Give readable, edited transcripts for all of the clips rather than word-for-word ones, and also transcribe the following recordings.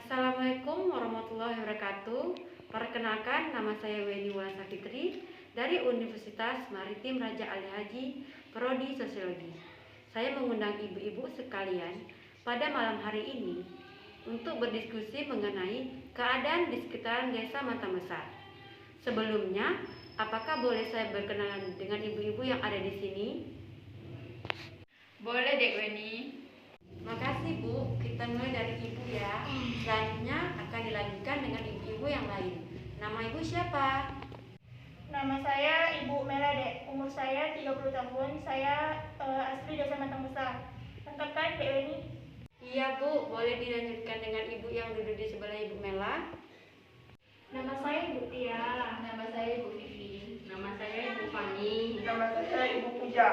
Assalamualaikum warahmatullahi wabarakatuh. Perkenalkan, nama saya Weni Wulan Fitri dari Universitas Maritim Raja Ali Haji, Prodi Sosiologi. Saya mengundang ibu-ibu sekalian pada malam hari ini untuk berdiskusi mengenai keadaan di sekitaran Desa Mantang Besar. Sebelumnya, apakah boleh saya berkenalan dengan ibu-ibu yang ada di sini? Boleh, Dek Weni. Makasih Bu, kita mulai dari Ibu ya. Selanjutnya akan dilanjutkan dengan ibu-ibu yang lain. Nama Ibu siapa? Nama saya Ibu Mela, Dek. Umur saya 30 tahun. Saya asli Desa Mantang Besar. Lengkap kan, Dek Weni? Iya Bu, boleh dilanjutkan dengan ibu yang duduk di sebelah Ibu Mela. Nama saya Ibu Tia. Nama saya Ibu Vivi. Nama saya Ibu Fani. Nama saya Ibu Puja.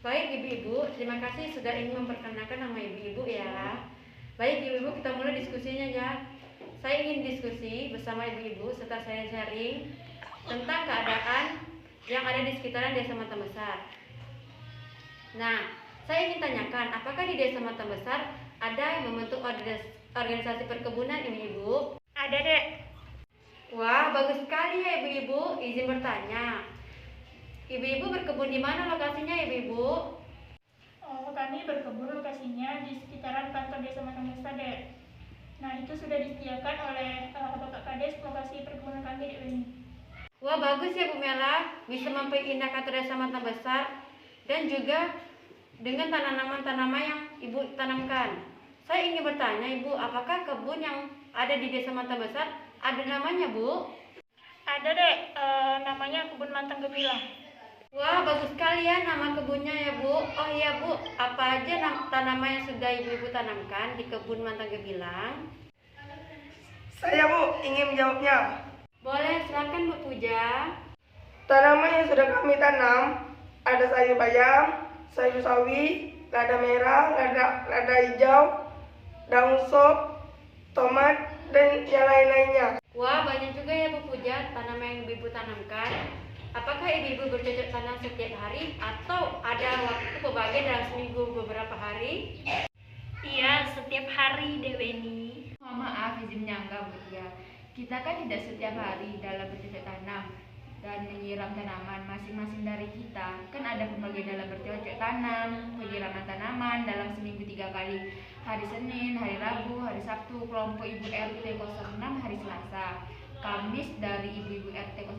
Baik ibu-ibu, terima kasih sudah ingin memperkenalkan nama ibu-ibu ya. Baik ibu-ibu, kita mulai diskusinya ya. Saya ingin diskusi bersama ibu-ibu serta saya sharing tentang keadaan yang ada di sekitaran Desa Mantang Besar. Nah, saya ingin tanyakan, apakah di Desa Mantang Besar ada yang membentuk organisasi perkebunan ibu-ibu? Ada, Dek. Wah, bagus sekali ya ibu-ibu. Izin bertanya, ibu-ibu berkebun di mana lokasinya ibu-ibu? Kami berkebun lokasinya di sekitaran kantor Desa Mantang Besar, Dek. Nah, itu sudah disediakan oleh Bapak Kades lokasi perkebunan kami, Dek Weni. Wah, bagus ya Bu Mela, bisa memperindah kantor Desa Mantang Besar dan juga dengan tanaman-tanaman yang ibu tanamkan. Saya ingin bertanya ibu, apakah kebun yang ada di Desa Mantang Besar ada namanya Bu? Ada, Dek. Namanya Kebun Mantang Gemilang. Wah, bagus sekali ya nama kebunnya ya Bu. Oh iya Bu, apa aja tanaman yang sudah ibu-ibu tanamkan di kebun Mantang Gemilang? Saya Bu, ingin menjawabnya. Boleh, silakan Bu Puja. Tanaman yang sudah kami tanam ada sayur bayam, sayur sawi, lada merah, lada hijau, daun sop, tomat, dan yang lain-lainnya. Wah, banyak juga ya Bu Puja tanaman yang ibu-ibu tanamkan. Apakah ibu-ibu bercocok tanam setiap hari atau ada waktu pembagian dalam seminggu beberapa hari? Iya, setiap hari, Dek Weni. Mohon maaf, izin menyanggah Bu Tia. Kita kan tidak setiap hari dalam bercocok tanam dan menyiram tanaman. Masing-masing dari kita kan ada pembagian dalam bercocok tanam, penyiraman tanaman dalam seminggu 3 kali. Hari Senin, hari Rabu, hari Sabtu, kelompok Ibu RT 06 hari Selasa. Kamis dari ibu-ibu RT 06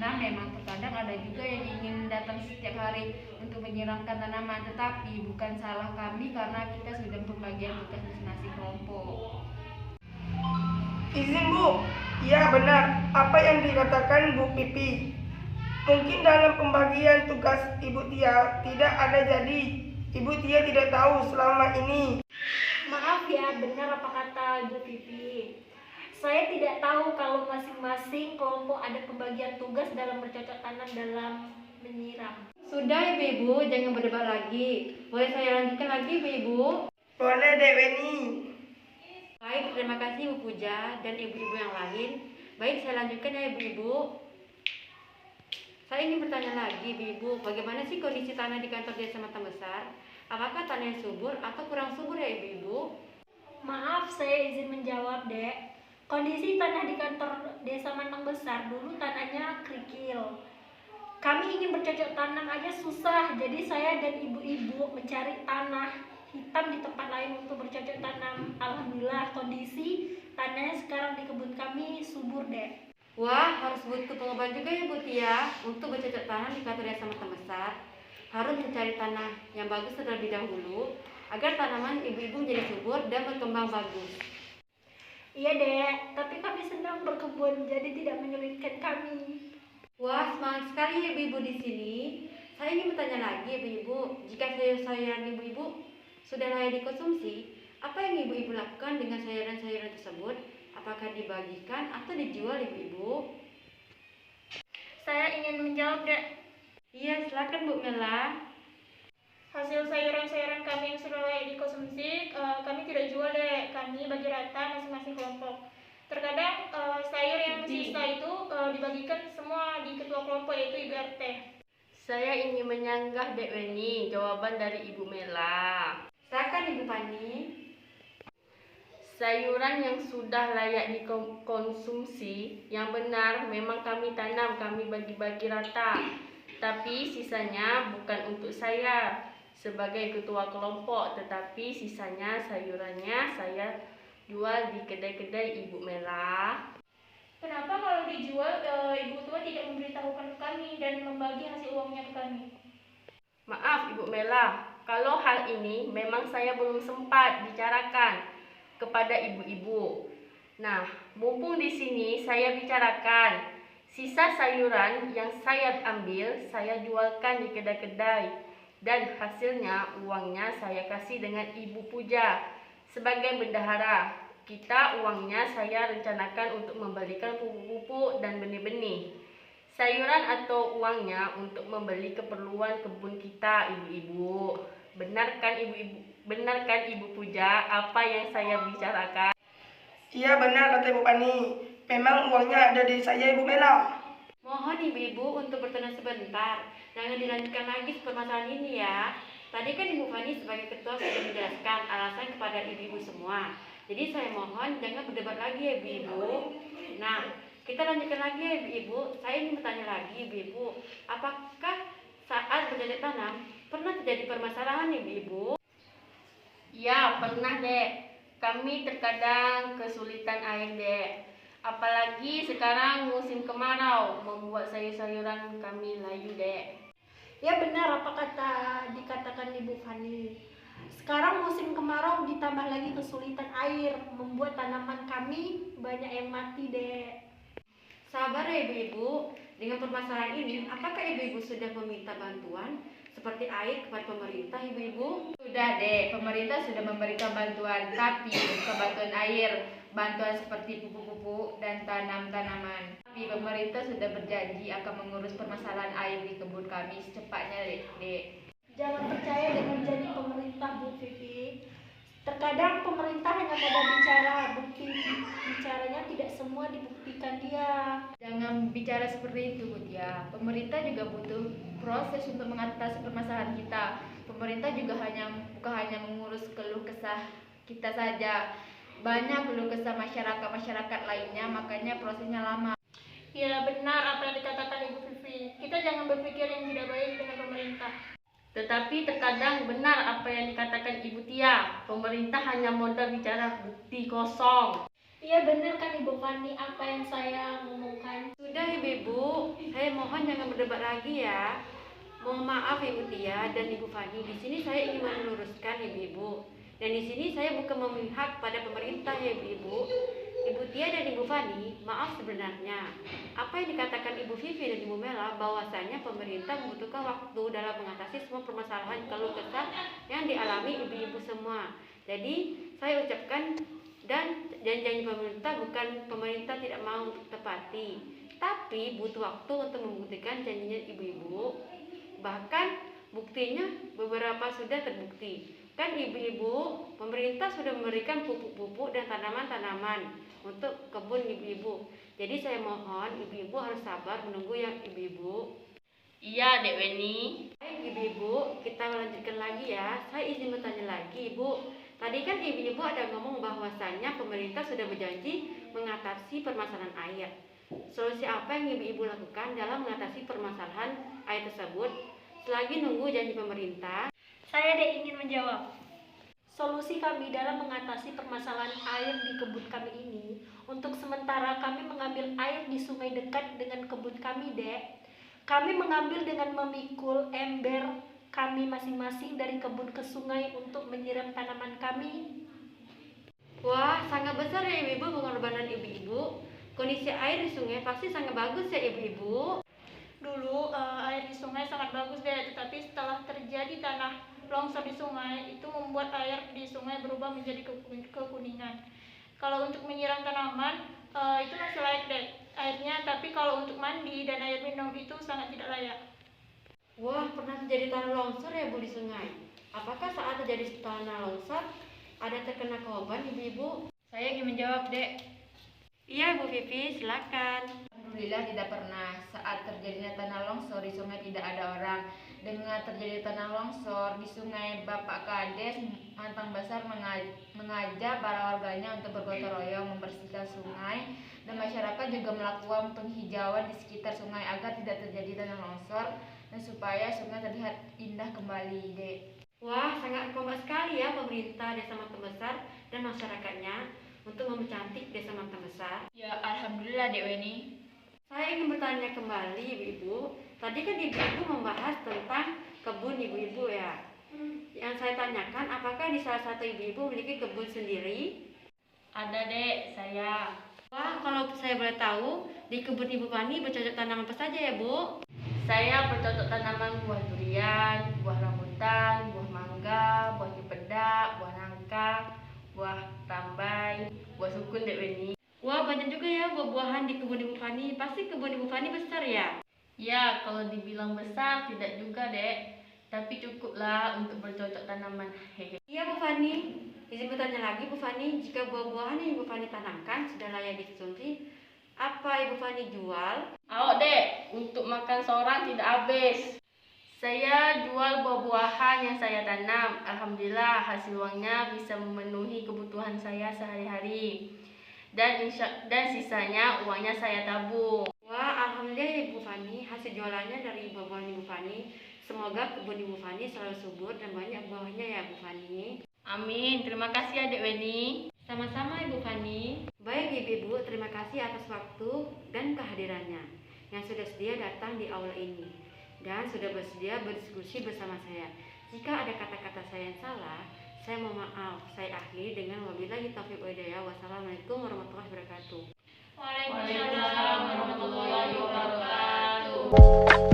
memang terkadang ada juga yang ingin datang setiap hari untuk menyiramkan tanaman, tetapi bukan salah kami karena kita sudah pembagian tugas masing-masing kelompok. Izin Bu, iya benar apa yang dikatakan Bu Pipi. Mungkin dalam pembagian tugas Ibu Tia tidak ada jadi Ibu Tia tidak tahu selama ini. Maaf ya, benar apa kata Ibu Pipi. Saya tidak tahu kalau masing-masing kelompok ada pembagian tugas dalam bercocok tanam dalam menyiram. Sudah ibu-ibu, jangan berdebat lagi. Boleh saya lanjutkan lagi ibu-ibu? Boleh Dek Weni. Baik, terima kasih Bu Puja dan ibu-ibu yang lain. Baik, saya lanjutkan ya ibu-ibu. Saya ingin bertanya lagi ibu-ibu, bagaimana sih kondisi tanah di kantor Desa Mantang Besar? Apakah tanahnya subur atau kurang subur ya ibu-ibu? Maaf, saya izin menjawab, Dek. Kondisi tanah di kantor Desa Mantang Besar dulu tanahnya kerikil. Kami ingin bercocok tanam aja susah, jadi saya dan ibu-ibu mencari tanah hitam di tempat lain untuk bercocok tanam. Alhamdulillah kondisi tanahnya sekarang di kebun kami subur, Dek. Wah, harus butuh pengobatan juga ya Bu Tia. Untuk bercocok tanam di kantor Desa Mantang Besar, harus mencari tanah yang bagus terlebih dahulu agar tanaman ibu-ibu menjadi subur dan berkembang bagus. Iya, Dek, tapi kami senang berkebun, jadi tidak menyulitkan kami. Wah, semangat sekali ya ibu-ibu di sini. Saya ingin bertanya lagi ibu-ibu, jika sayuran ibu-ibu sudah layak dikonsumsi, apa yang ibu-ibu lakukan dengan sayuran-sayuran tersebut? Apakah dibagikan atau dijual ibu-ibu? Saya ingin menjawab, Dek. Iya, silakan Bu Mela. Hasil sayuran-sayuran kami yang sudah layak dikonsumsi, kami tidak jual, Dek. Kami bagi rata masing-masing kelompok. Terkadang sayur yang sisa itu dibagikan semua di ketua kelompok yaitu Ibu RT. Saya ingin menyanggah Dek Weni jawaban dari Ibu Mela. Silakan Ibu Fani. Sayuran yang sudah layak dikonsumsi, yang benar memang kami tanam, kami bagi-bagi rata. Tapi sisanya bukan untuk saya sebagai ketua kelompok, tetapi sisanya sayurannya saya jual di kedai-kedai Ibu Mela. Kenapa kalau dijual ibu tua tidak memberitahukan ke kami dan membagi hasil uangnya ke kami? Maaf Ibu Mela, kalau hal ini memang saya belum sempat bicarakan kepada ibu-ibu. Nah, mumpung di sini saya bicarakan, sisa sayuran yang saya ambil saya jualkan di kedai-kedai dan hasilnya uangnya saya kasih dengan Ibu Puja sebagai bendahara. Uangnya saya rencanakan untuk membelikan pupuk-pupuk dan benih-benih. Sayuran atau uangnya untuk membeli keperluan kebun kita, ibu-ibu. Benarkan Ibu Puja apa yang saya bicarakan? Iya benar kata Ibu Pani. Memang uangnya ada di saya Ibu Mela. Mohon ibu-ibu untuk bertenang sebentar. Jangan dilanjutkan lagi permasalahan ini ya. Tadi kan Ibu Fani sebagai ketua sudah menjelaskan alasan kepada ibu-ibu semua. Jadi saya mohon jangan berdebat lagi ya ibu-ibu. Nah, kita lanjutkan lagi ya ibu-ibu. Saya ingin bertanya lagi ibu-ibu. Apakah saat bercocok tanam pernah terjadi permasalahan ibu-ibu? Ya, pernah dek. Kami terkadang kesulitan air dek. Apalagi sekarang musim kemarau membuat sayur-sayuran kami layu dek. Ya benar apa dikatakan Ibu Fani. Sekarang musim kemarau ditambah lagi kesulitan air, membuat tanaman kami banyak yang mati, Dek. Sabar ya ibu-ibu. Dengan permasalahan ini, apakah ibu-ibu sudah meminta bantuan seperti air kepada pemerintah ibu-ibu? Sudah dek, pemerintah sudah memberikan bantuan, tapi bukan bantuan air, bantuan seperti pupuk-pupuk dan tanam-tanaman. Tapi pemerintah sudah berjanji akan mengurus permasalahan air di kebun kami secepatnya dek. Jangan percaya dengan janji pemerintah, Bu Vivi. Terkadang pemerintah hanya pada bicara, bicaranya tidak semua dibuktikan dia. Jangan bicara seperti itu, Bu Tia. Pemerintah juga butuh proses untuk mengatasi permasalahan kita. Pemerintah juga bukan hanya mengurus keluh kesah kita saja. Banyak keluh kesah masyarakat lainnya, makanya prosesnya lama. Ya benar apa yang dikatakan Ibu Vivi. Kita jangan berpikir yang tidak baik dengan pemerintah. Tetapi terkadang benar apa yang dikatakan Ibu Tia. Pemerintah hanya modal bicara, bukti kosong. Iya benar kan Ibu Fani apa yang saya ngomongkan. Sudah ibu-ibu, saya mohon jangan berdebat lagi ya. Mohon maaf Ibu Tia dan Ibu Fani. Di sini saya ingin meluruskan ibu-ibu. Dan di sini saya bukan memihak pada pemerintah ya ibu-ibu. Ibu Tia dan Ibu Fani, maaf sebenarnya. Apa yang dikatakan Ibu Vivi dan Ibu Mela bahwasanya pemerintah membutuhkan waktu dalam mengatasi semua permasalahan keluh kesah yang dialami ibu-ibu semua. Jadi saya ucapkan dan janji pemerintah bukan pemerintah tidak mau tepati, tapi butuh waktu untuk membuktikan janjinya ibu-ibu. Bahkan buktinya beberapa sudah terbukti. Kan ibu-ibu, pemerintah sudah memberikan pupuk-pupuk dan tanaman-tanaman untuk kebun ibu-ibu. Jadi saya mohon ibu-ibu harus sabar menunggu yang ibu-ibu. Iya Dek Weni. Baik ibu-ibu, kita lanjutkan lagi ya. Saya izin bertanya lagi ibu. Tadi kan ibu-ibu ada ngomong bahwasanya pemerintah sudah berjanji mengatasi permasalahan air. Solusi apa yang ibu-ibu lakukan dalam mengatasi permasalahan air tersebut selagi nunggu janji pemerintah? Saya ingin menjawab. Solusi kami dalam mengatasi permasalahan air di kebun kami ini, untuk sementara kami mengambil air di sungai dekat dengan kebun kami, Dek. Kami mengambil dengan memikul ember kami masing-masing dari kebun ke sungai untuk menyiram tanaman kami. Wah, sangat besar ya ibu-ibu pengorbanan ibu-ibu. Kondisi air di sungai pasti sangat bagus ya ibu-ibu. Dulu air di sungai sangat bagus deh, tetapi setelah terjadi tanah longsor di sungai, itu membuat air di sungai berubah menjadi kekuningan. Kalau untuk menyiram tanaman, itu masih layak deh airnya, tapi kalau untuk mandi dan air minum itu sangat tidak layak. Wah, pernah terjadi tanah longsor ya Bu di sungai? Apakah saat terjadi tanah longsor ada terkena korban ibu-ibu? Saya ingin menjawab, Dek. Iya Bu Vivi, silakan. Alhamdulillah tidak pernah. Saat terjadinya tanah longsor di sungai tidak ada orang. Dengan terjadi tanah longsor di sungai, Bapak Kades Mantang Besar mengajak para warganya untuk bergotong royong membersihkan sungai, dan masyarakat juga melakukan penghijauan di sekitar sungai agar tidak terjadi tanah longsor dan supaya sungai terlihat indah kembali, Dek. Wah, sangat kompak sekali ya pemerintah Desa Mantang Besar dan masyarakatnya untuk mempercantik Desa Mantang Besar. Ya, alhamdulillah, Dek Weni. Saya ingin bertanya kembali ibu-ibu. Tadi kan ibu-ibu membahas tentang kebun ibu-ibu ya. Yang saya tanyakan, apakah di salah satu ibu-ibu memiliki kebun sendiri? Ada, Dek, saya. Wah, kalau saya boleh tahu, di kebun Ibu Fani bercocok tanaman apa saja ya, Bu? Saya bercocok tanaman buah durian, buah rambutan, buah mangga, buah cempedak, buah nangka, buah rambai, buah sukun, Dek Weni. Wah, banyak juga ya buah-buahan di kebun Ibu Fani. Pasti kebun Ibu Fani besar ya? Ya, kalau dibilang besar tidak juga, Dek. Tapi cukuplah untuk bercocok tanaman. Hehe. Iya, Bu Fani. Izin bertanya lagi, Bu Fani, jika buah-buahan yang Ibu Fani tanamkan sudah layak dikonsumsi, apa Ibu Fani jual? Awak, Dek, untuk makan seorang tidak habis. Saya jual buah-buahan yang saya tanam. Alhamdulillah, hasil uangnya bisa memenuhi kebutuhan saya sehari-hari. Dan sisanya uangnya saya tabung. Wah, alhamdulillah ya Ibu Fani, hasil jualannya dari buah-buahan Ibu Fani. Semoga kebun Ibu Fani selalu subur dan banyak buahnya ya Bu Fani. Amin. Terima kasih ya, Dek Weni. Sama-sama Ibu Fani. Baik Ibu-ibu, terima kasih atas waktu dan kehadirannya yang sudah sedia datang di aula ini dan sudah bersedia berdiskusi bersama saya. Jika ada kata-kata saya yang salah, saya mohon maaf. Saya akhiri dengan wabillahi taufiq wal hidayah. Wassalamualaikum warahmatullahi wabarakatuh. Waalaikumsalam Waalaikumsalam warahmatullahi warahmatullahi wabarakatuh. wabarakatuh.